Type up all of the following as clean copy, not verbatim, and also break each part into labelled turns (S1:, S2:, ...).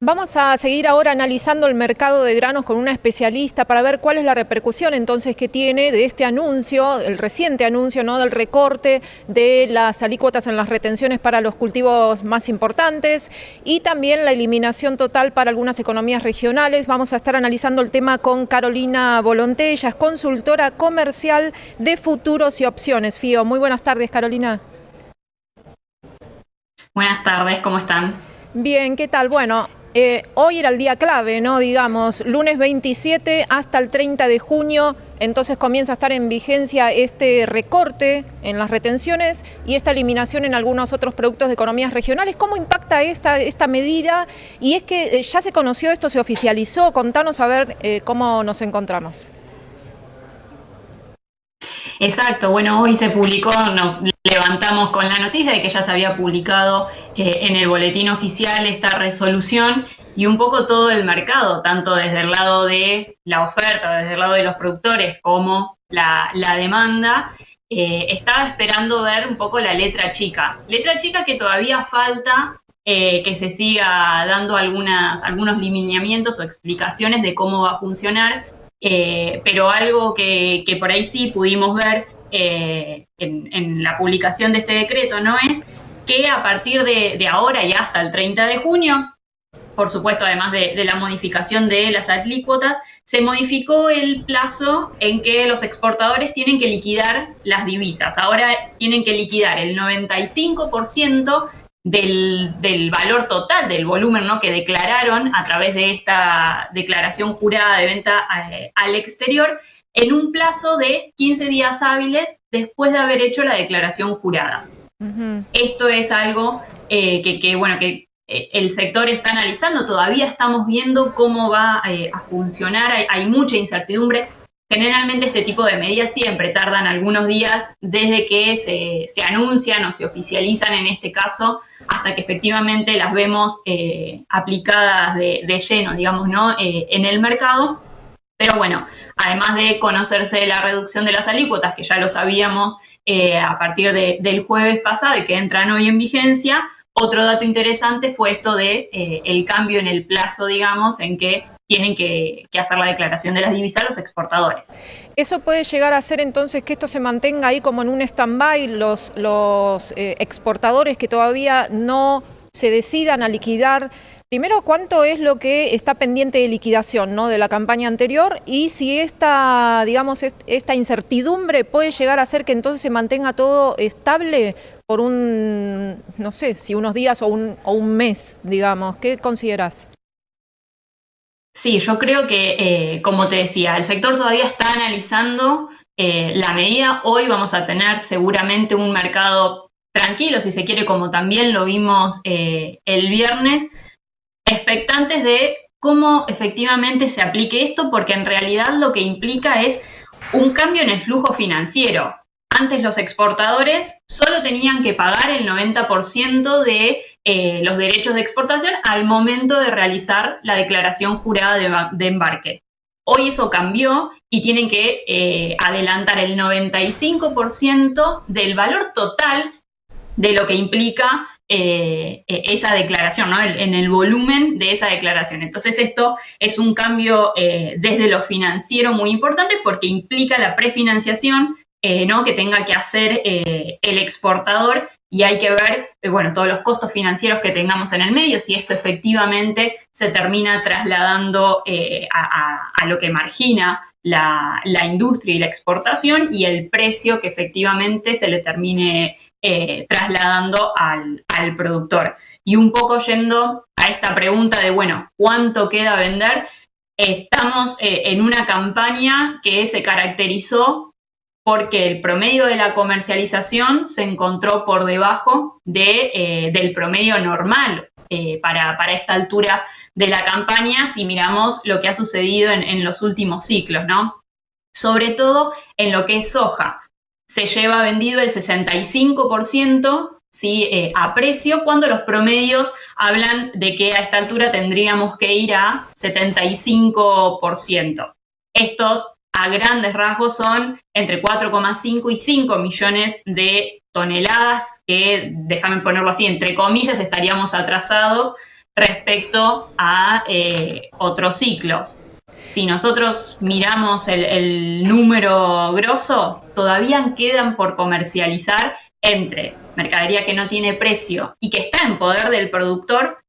S1: Vamos a seguir ahora analizando el mercado de granos con una especialista para ver cuál es la repercusión entonces que tiene de este anuncio, el reciente anuncio, ¿no?, del recorte de las alícuotas en las retenciones para los cultivos más importantes y también la eliminación total para algunas economías regionales. Vamos a estar analizando el tema con Carolina Volonté, ella es consultora comercial de futuros y opciones, FIO. Muy buenas tardes, Carolina.
S2: Buenas tardes, ¿cómo están?
S1: Bien, ¿qué tal? Bueno, hoy era el día clave, ¿no? Digamos, lunes 27 hasta el 30 de junio, entonces comienza a estar en vigencia este recorte en las retenciones y esta eliminación en algunos otros productos de economías regionales. ¿Cómo impacta esta medida? Y es que ya se conoció esto, se oficializó. Contanos a ver cómo nos encontramos.
S2: Exacto, bueno, hoy se publicó, nos levantamos con la noticia de que ya se había publicado en el boletín oficial esta resolución y un poco todo el mercado, tanto desde el lado de la oferta, desde el lado de los productores como la demanda, estaba esperando ver un poco la letra chica que todavía falta que se siga dando algunos lineamientos o explicaciones de cómo va a funcionar. Pero algo que por ahí sí pudimos ver en la publicación de este decreto, ¿no? Es que a partir de ahora y hasta el 30 de junio, por supuesto, además de la modificación de las alícuotas, se modificó el plazo en que los exportadores tienen que liquidar las divisas. Ahora tienen que liquidar el 95% del valor total del volumen, ¿no?, que declararon a través de esta declaración jurada de venta al exterior en un plazo de 15 días hábiles después de haber hecho la declaración jurada. Esto es algo bueno, que el sector está analizando, todavía estamos viendo cómo va a funcionar, hay mucha incertidumbre. Generalmente este tipo de medidas siempre tardan algunos días desde que se anuncian o se oficializan en este caso hasta que efectivamente las vemos aplicadas de lleno, digamos, ¿no?, en el mercado. Pero bueno, además de conocerse la reducción de las alícuotas, que ya lo sabíamos a partir del jueves pasado y que entran hoy en vigencia, otro dato interesante fue esto de el cambio en el plazo, digamos, en que tienen que hacer la declaración de las divisas los exportadores.
S1: Eso puede llegar a ser entonces que esto se mantenga ahí como en un stand-by, los exportadores que todavía no se decidan a liquidar. Primero, ¿cuánto es lo que está pendiente de liquidación, ¿no?, de la campaña anterior? Y si digamos, esta incertidumbre puede llegar a hacer que entonces se mantenga todo estable por no sé, si unos días o un mes, digamos. ¿Qué considerás?
S2: Sí, yo creo que, como te decía, el sector todavía está analizando la medida. Hoy vamos a tener seguramente un mercado tranquilo, si se quiere, como también lo vimos el viernes, expectantes de cómo efectivamente se aplique esto, porque en realidad lo que implica es un cambio en el flujo financiero. Antes los exportadores solo tenían que pagar el 90% de los derechos de exportación al momento de realizar la declaración jurada de embarque. Hoy eso cambió y tienen que adelantar el 95% del valor total de lo que implica esa declaración, ¿no?, en el volumen de esa declaración. Entonces esto es un cambio desde lo financiero muy importante porque implica la prefinanciación, ¿no?, que tenga que hacer el exportador, y hay que ver bueno, todos los costos financieros que tengamos en el medio, si esto efectivamente se termina trasladando a lo que margina la industria y la exportación y el precio que efectivamente se le termine trasladando al productor. Y un poco yendo a esta pregunta de, bueno, ¿cuánto queda a vender? Estamos en una campaña que se caracterizó porque el promedio de la comercialización se encontró por debajo del promedio normal para esta altura de la campaña, si miramos lo que ha sucedido en los últimos ciclos, ¿no? Sobre todo en lo que es soja. Se lleva vendido el 65%, ¿sí?, a precio, cuando los promedios hablan de que a esta altura tendríamos que ir a 75%. Estos, a grandes rasgos, son entre 4,5 y 5 millones de toneladas que, déjame ponerlo así, entre comillas, estaríamos atrasados respecto a otros ciclos. Si nosotros miramos el número grosso, todavía quedan por comercializar entre mercadería que no tiene precio y que está en poder del productor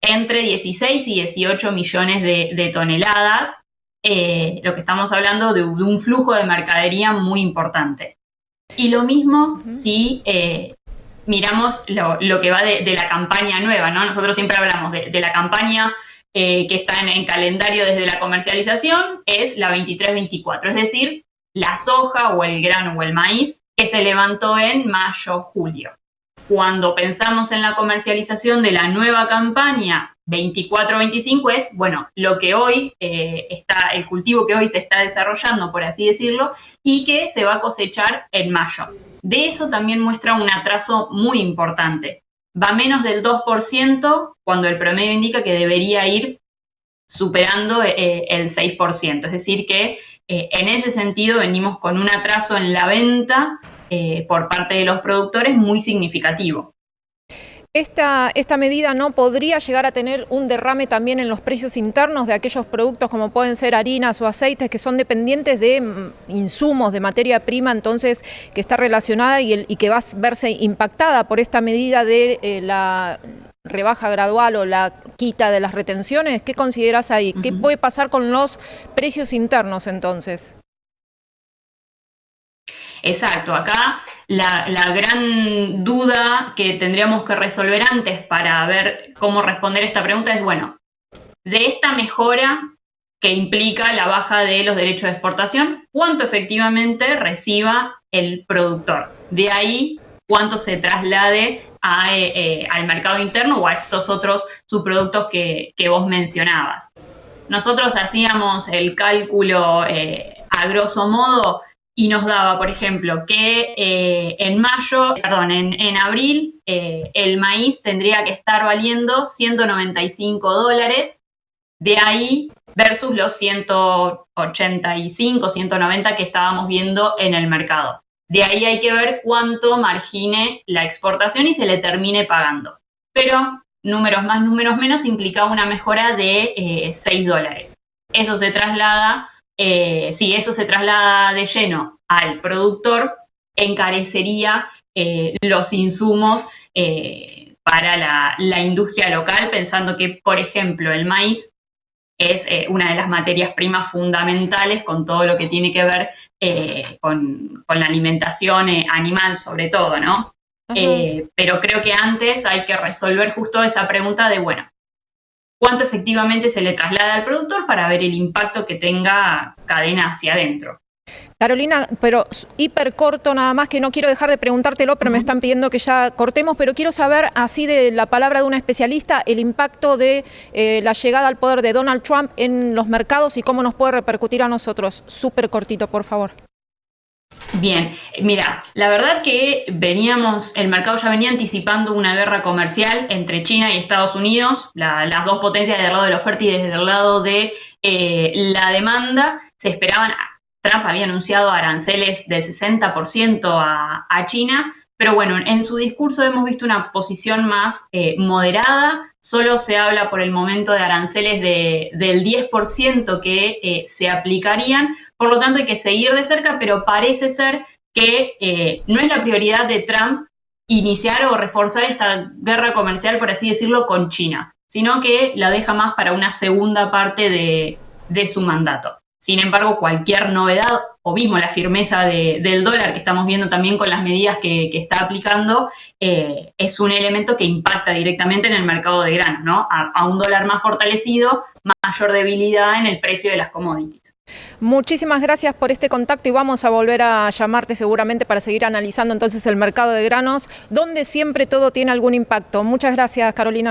S2: entre 16 y 18 millones de toneladas, lo que estamos hablando de un flujo de mercadería muy importante. Y lo mismo si miramos lo que va de la campaña nueva, ¿no? Nosotros siempre hablamos de la campaña que está en calendario desde la comercialización, es la 23-24, es decir, la soja o el grano o el maíz que se levantó en mayo, julio. Cuando pensamos en la comercialización de la nueva campaña 24-25 es, bueno, lo que hoy el cultivo que hoy se está desarrollando, por así decirlo, y que se va a cosechar en mayo. De eso también muestra un atraso muy importante. Va menos del 2% cuando el promedio indica que debería ir superando el 6%. Es decir que en ese sentido venimos con un atraso en la venta por parte de los productores muy significativo.
S1: Esta medida no podría llegar a tener un derrame también en los precios internos de aquellos productos como pueden ser harinas o aceites que son dependientes de insumos, de materia prima, entonces que está relacionada y que va a verse impactada por esta medida de la rebaja gradual o la quita de las retenciones. ¿Qué consideras ahí? ¿Qué puede pasar con los precios internos entonces?
S2: Exacto, acá la gran duda que tendríamos que resolver antes para ver cómo responder esta pregunta es, bueno, de esta mejora que implica la baja de los derechos de exportación, ¿cuánto efectivamente reciba el productor? De ahí, cuánto se traslade al mercado interno o a estos otros subproductos que vos mencionabas. Nosotros hacíamos el cálculo a grosso modo y nos daba, por ejemplo, que en abril el maíz tendría que estar valiendo $195, de ahí versus los 185, 190 que estábamos viendo en el mercado. De ahí hay que ver cuánto margine la exportación y se le termine pagando. Pero números más, números menos, implicaba una mejora de $6. Eso se traslada, si eso se traslada de lleno al productor, encarecería los insumos para la industria local, pensando que, por ejemplo, el maíz es una de las materias primas fundamentales con todo lo que tiene que ver con la alimentación animal, sobre todo, ¿no? Pero creo que antes hay que resolver justo esa pregunta de, bueno, ¿cuánto efectivamente se le traslada al productor para ver el impacto que tenga cadena hacia adentro?
S1: Carolina, pero hiper corto nada más, que no quiero dejar de preguntártelo, pero me están pidiendo que ya cortemos, pero quiero saber, así de la palabra de una especialista, el impacto de la llegada al poder de Donald Trump en los mercados y cómo nos puede repercutir a nosotros. Súper cortito, por favor.
S2: Bien, mira, la verdad que el mercado ya venía anticipando una guerra comercial entre China y Estados Unidos, las dos potencias desde el lado de la oferta y desde el lado de la demanda. Se esperaban, Trump había anunciado aranceles del 60% a China, pero bueno, en su discurso hemos visto una posición más moderada. Solo se habla por el momento de aranceles del 10% que se aplicarían. Por lo tanto, hay que seguir de cerca, pero parece ser que no es la prioridad de Trump iniciar o reforzar esta guerra comercial, por así decirlo, con China, sino que la deja más para una segunda parte de su mandato. Sin embargo, cualquier novedad o mismo la firmeza del dólar que estamos viendo también con las medidas que está aplicando es un elemento que impacta directamente en el mercado de granos, ¿no? A un dólar más fortalecido, mayor debilidad en el precio de las commodities.
S1: Muchísimas gracias por este contacto y vamos a volver a llamarte seguramente para seguir analizando entonces el mercado de granos, donde siempre todo tiene algún impacto. Muchas gracias, Carolina.